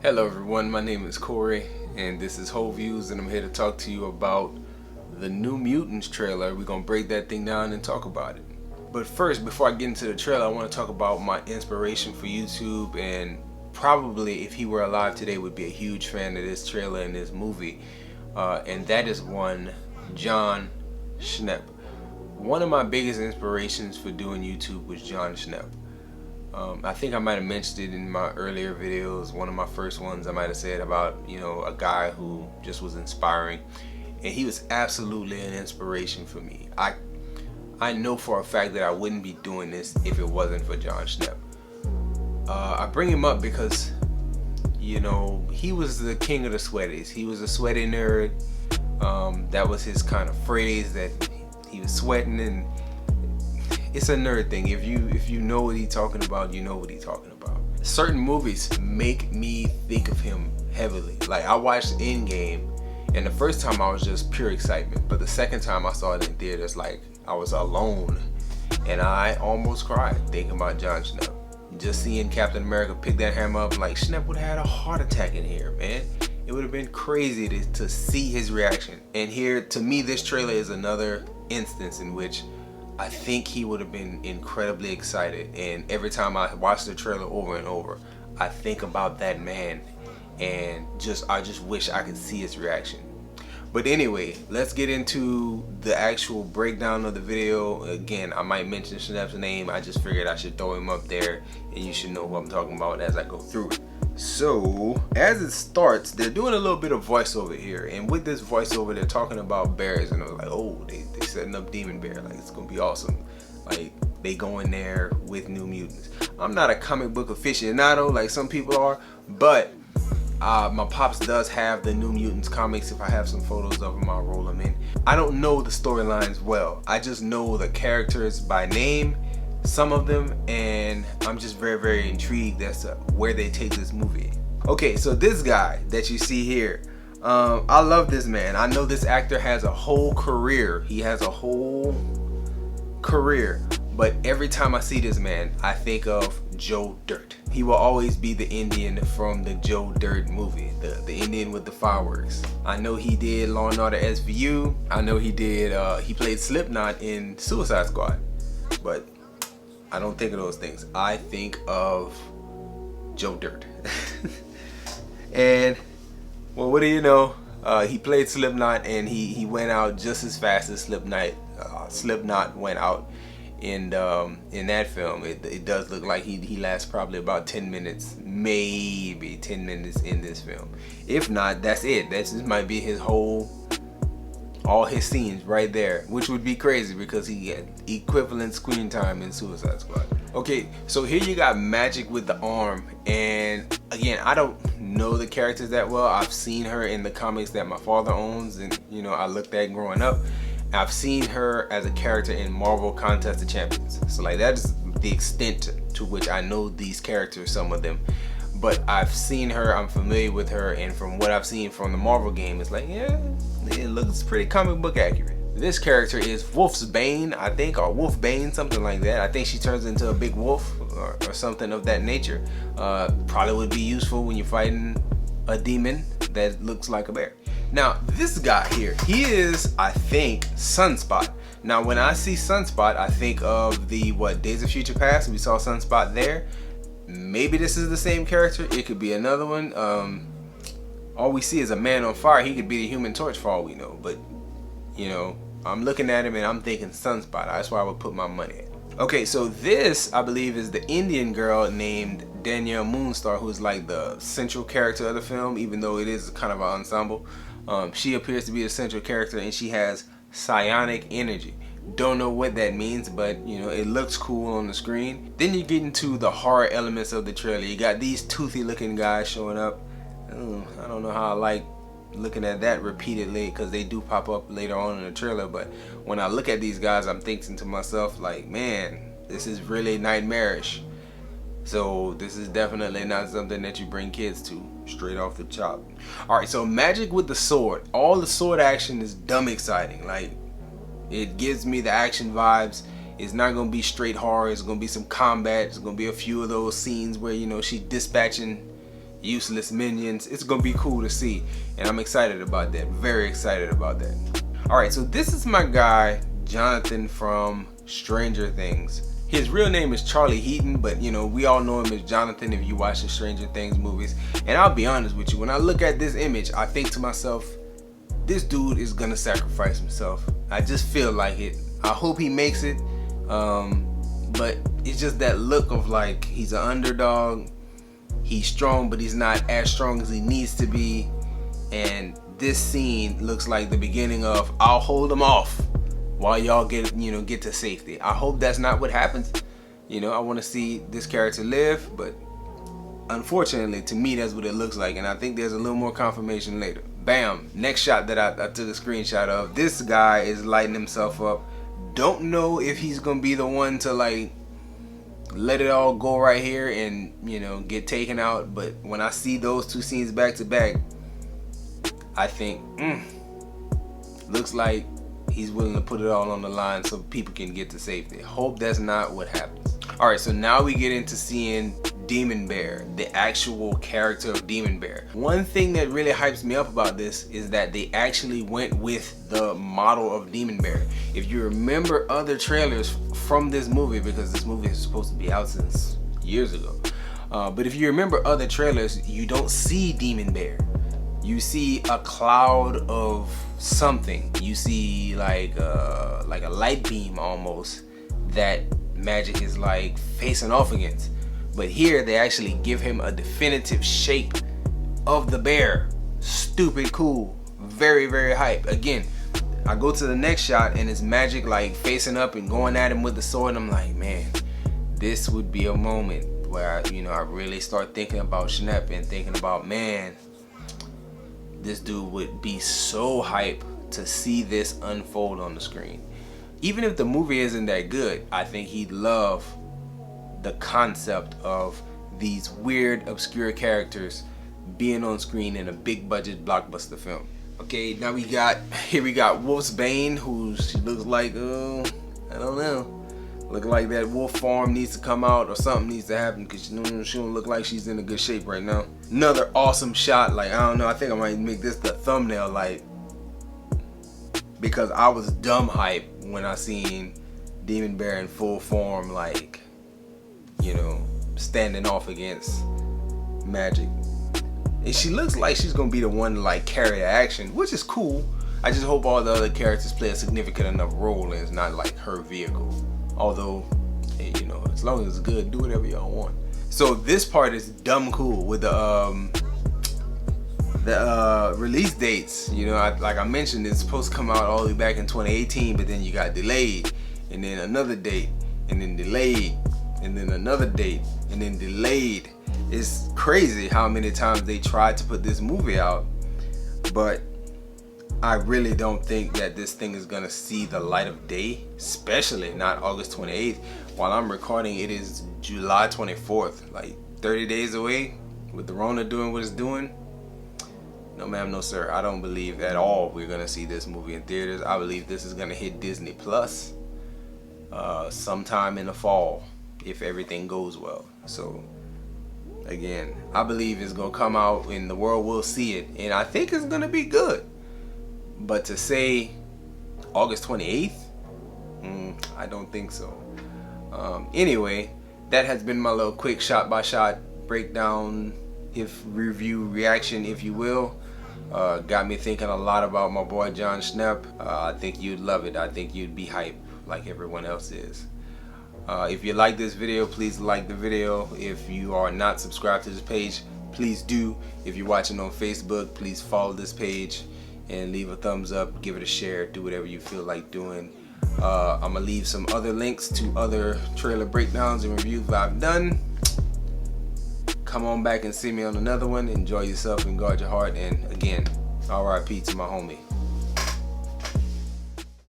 Hello everyone, my name is Corey and this is Whole Views, and I'm here to talk to you about the New Mutants trailer. We're gonna break that thing down and talk about it. But first, before I get into the trailer, I want to talk about my inspiration for YouTube, and probably if he were alive today would be a huge fan of this trailer and this movie, and that is one Jon Schenpp. One of my biggest inspirations for doing YouTube was Jon Schenpp. I think I might have mentioned it in my earlier videos. One of my first ones I might have said about, a guy who just was inspiring, and he was absolutely an inspiration for me. I know for a fact that I wouldn't be doing this if it wasn't for Jon Schenpp. I bring him up because, he was the king of the sweaties. He was a sweaty nerd. That was his kind of phrase, that he was sweating, and it's a nerd thing. If you know what he's talking about, you know what he's talking about. Certain movies make me think of him heavily. Like, I watched Endgame, and the first time I was just pure excitement, but the second time I saw it in theaters, like, I was alone, and I almost cried thinking about Jon Schenpp. Just seeing Captain America pick that hammer up, like, Schenpp would have had a heart attack in here, man. It would have been crazy to see his reaction. And here, to me, this trailer is another instance in which I think he would have been incredibly excited, and every time I watch the trailer over and over, I think about that man, and I just wish I could see his reaction. But anyway, let's get into the actual breakdown of the video. Again, I might mention Schnepp's name. I just figured I should throw him up there, and you should know who I'm talking about as I go through it. So, as it starts, they're doing a little bit of voiceover here, and with this voiceover, they're talking about bears, and I'm like, oh, they setting up Demon Bear, like, it's gonna be awesome. Like, they go in there with New Mutants. I'm not a comic book aficionado like some people are, but my pops does have the New Mutants comics. If I have some photos of them, I'll roll them in. I don't know the storylines well. I just know the characters by name, some of them, and I'm just very, very intrigued as to where they take this movie. Okay, so this guy that you see here, I love this man. I know this actor has a whole career. He has a whole career, but every time I see this man, I think of Joe Dirt. He will always be the Indian from the Joe Dirt movie, the Indian with the fireworks. I know he did Law and Order SVU. I know he did, he played Slipknot in Suicide Squad, but I don't think of those things. I think of Joe Dirt. And, well, what do you know? He played Slipknot, and he went out just as fast as Slipknot went out in that film. It does look like he lasts probably about 10 minutes, maybe 10 minutes in this film. If not, that's it. This might be his all his scenes right there, which would be crazy because he had equivalent screen time in Suicide Squad. Okay, so here you got Magic with the arm, and again, I don't know the characters that well. I've seen her in the comics that my father owns, and I looked at growing up. I've seen her as a character in Marvel Contest of Champions, so like that's the extent to which I know these characters, some of them. But I've seen her, I'm familiar with her, and from what I've seen from the Marvel game, it's like, yeah, it looks pretty comic book accurate. This character is Wolf's Bane, I think, or Wolf Bane, something like that. I think she turns into a big wolf or something of that nature. Probably would be useful when you're fighting a demon that looks like a bear. Now, this guy here, he is, I think, Sunspot. Now, when I see Sunspot, I think of the, Days of Future Past. We saw Sunspot there. Maybe this is the same character. It could be another one. All we see is a man on fire. He could be the Human Torch for all we know. But, I'm looking at him and I'm thinking Sunspot. That's where I would put my money at. Okay, so this, I believe, is the Indian girl named Danielle Moonstar, who's like the central character of the film, even though it is kind of an ensemble. She appears to be the central character, and she has psionic energy. Don't know what that means, but it looks cool on the screen. Then you get into the horror elements of the trailer. You got these toothy looking guys showing up. I don't know how I like looking at that repeatedly, because they do pop up later on in the trailer. But when I look at these guys, I'm thinking to myself, like, man, this is really nightmarish. So this is definitely not something that you bring kids to straight off the chop. Alright, so Magic with the sword. All the sword action is dumb exciting. Like, it gives me the action vibes. It's not gonna be straight horror. It's gonna be some combat. It's gonna be a few of those scenes where she's dispatching useless minions. It's gonna be cool to see, and I'm excited about that. Very excited about that. All right, so this is my guy Jonathan from Stranger Things. His real name is Charlie Heaton, but you know, we all know him as Jonathan if you watch the Stranger Things movies. And I'll be honest with you, when I look at this image, I think to myself, this dude is gonna sacrifice himself. I just feel like it. I hope he makes it. But it's just that look of like, he's an underdog. He's strong, but he's not as strong as he needs to be. And this scene looks like the beginning of, I'll hold him off while y'all get to safety. I hope that's not what happens. You know, I want to see this character live, but unfortunately, to me, that's what it looks like. And I think there's a little more confirmation later. Bam! Next shot that I took a screenshot of. This guy is lighting himself up. Don't know if he's gonna be the one to like let it all go right here and, you know, get taken out. But when I see those two scenes back to back, I think, looks like he's willing to put it all on the line so people can get to safety. Hope that's not what happens. All right, so now we get into seeing Demon Bear, the actual character of Demon Bear. One thing that really hypes me up about this is that they actually went with the model of Demon Bear. If you remember other trailers from this movie, because this movie is supposed to be out since years ago, but if you remember other trailers, you don't see Demon Bear. You see a cloud of something. You see like a light beam almost that Magic is like facing off against. But here they actually give him a definitive shape of the bear. Stupid cool. Very, very hype. Again, I go to the next shot and it's Magic like facing up and going at him with the sword. And I'm like, man, this would be a moment where I really start thinking about Schenpp and thinking about, man, this dude would be so hype to see this unfold on the screen. Even if the movie isn't that good, I think he'd love the concept of these weird, obscure characters being on screen in a big budget blockbuster film. Okay, now we got Wolf's Bane, who she looks like, I don't know. Look like that wolf farm needs to come out or something needs to happen, because she don't look like she's in a good shape right now. Another awesome shot, like, I don't know, I think I might make this the thumbnail, like, because I was dumb hype when I seen Demon Bear in full form, like, standing off against Magic. And she looks like she's gonna be the one to like carry the action, which is cool. I just hope all the other characters play a significant enough role and it's not like her vehicle. Although, hey, as long as it's good, do whatever y'all want. So this part is dumb cool with the release dates. Like I mentioned, it's supposed to come out all the way back in 2018, but then you got delayed, and then another date, and then delayed, and then another date, and then delayed. It's crazy how many times they tried to put this movie out, but I really don't think that this thing is gonna see the light of day, especially not August 28th. While I'm recording, it is July 24th, like 30 days away, with the Rona doing what it's doing. No ma'am, no sir, I don't believe at all we're gonna see this movie in theaters. I believe this is gonna hit Disney Plus sometime in the fall, if everything goes well. So again, I believe it's gonna come out and the world will see it, and I think it's gonna be good. But to say August 28th, I don't think so. Anyway, that has been my little quick shot by shot breakdown, review, reaction, if you will. Got me thinking a lot about my boy Jon Schenpp. I think you'd love it. I think you'd be hyped like everyone else is. If you like this video, please like the video. If you are not subscribed to this page, please do. If you're watching on Facebook, please follow this page and leave a thumbs up, give it a share, do whatever you feel like doing. I'm gonna leave some other links to other trailer breakdowns and reviews that I've done. Come on back and see me on another one. Enjoy yourself and guard your heart, and again, RIP to my homie.